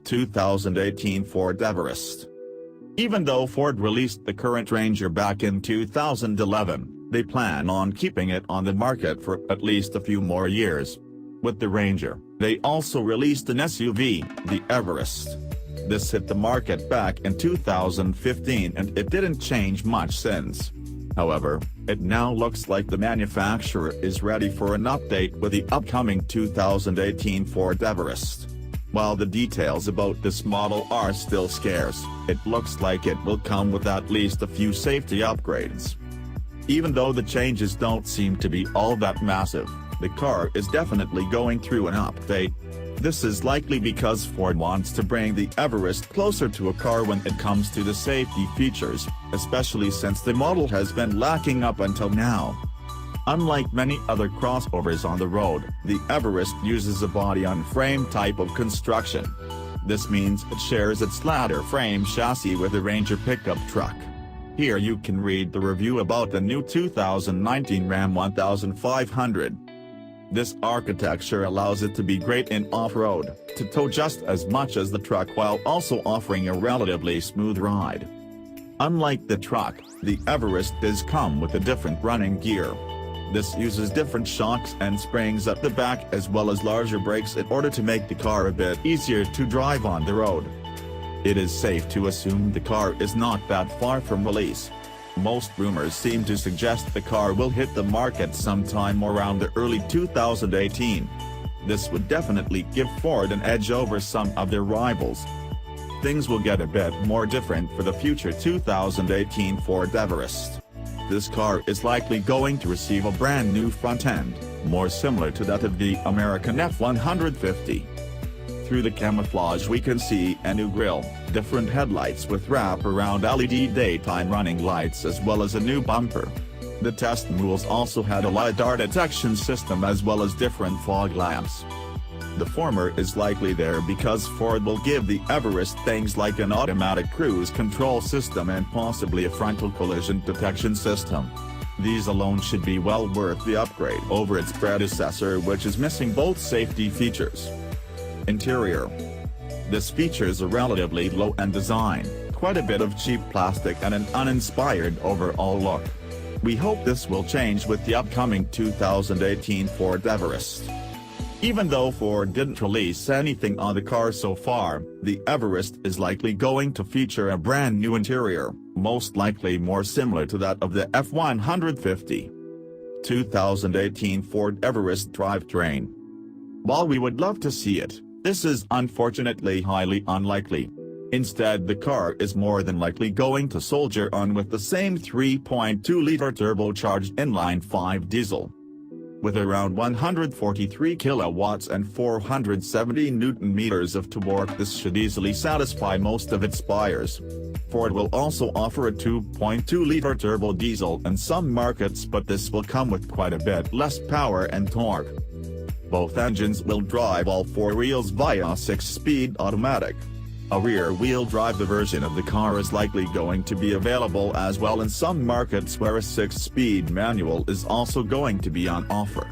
2018 Ford Everest. Even though Ford released the current Ranger back in 2011, they plan on keeping it on the market for at least a few more years. With the Ranger, they also released an SUV, the Everest. This hit the market back in 2015 and it didn't change much since. However, it now looks like the manufacturer is ready for an update with the upcoming 2018 Ford Everest. While the details about this model are still scarce, it looks like it will come with at least a few safety upgrades. Even though the changes don't seem to be all that massive, the car is definitely going through an update. This is likely because Ford wants to bring the Everest closer to a car when it comes to the safety features, especially since the model has been lacking up until now. Unlike many other crossovers on the road, the Everest uses a body-on-frame type of construction. This means it shares its ladder frame chassis with the Ranger pickup truck. Here you can read the review about the new 2019 Ram 1500. This architecture allows it to be great in off-road, to tow just as much as the truck while also offering a relatively smooth ride. Unlike the truck, the Everest does come with a different running gear. This uses different shocks and springs at the back as well as larger brakes in order to make the car a bit easier to drive on the road. It is safe to assume the car is not that far from release. Most rumors seem to suggest the car will hit the market sometime around the early 2018. This would definitely give Ford an edge over some of their rivals. Things will get a bit more different for the future 2018 Ford Everest. This car is likely going to receive a brand new front end, more similar to that of the American F-150. Through the camouflage we can see a new grille, different headlights with wrap-around LED daytime running lights as well as a new bumper. The test mules also had a LiDAR detection system as well as different fog lamps. The former is likely there because Ford will give the Everest things like an automatic cruise control system and possibly a frontal collision detection system. These alone should be well worth the upgrade over its predecessor, which is missing both safety features. Interior. This features a relatively low-end design, quite a bit of cheap plastic and an uninspired overall look. We hope this will change with the upcoming 2018 Ford Everest. Even though Ford didn't release anything on the car so far, the Everest is likely going to feature a brand new interior, most likely more similar to that of the F-150. 2018 Ford Everest drivetrain. While we would love to see it, this is unfortunately highly unlikely. Instead, the car is more than likely going to soldier on with the same 3.2-liter turbocharged inline-5 diesel. With around 143 kilowatts and 470 newton-meters of torque, this should easily satisfy most of its buyers. Ford will also offer a 2.2-liter turbo diesel in some markets, but this will come with quite a bit less power and torque. Both engines will drive all four wheels via a 6-speed automatic. A rear-wheel drive version of the car is likely going to be available as well in some markets where a 6-speed manual is also going to be on offer.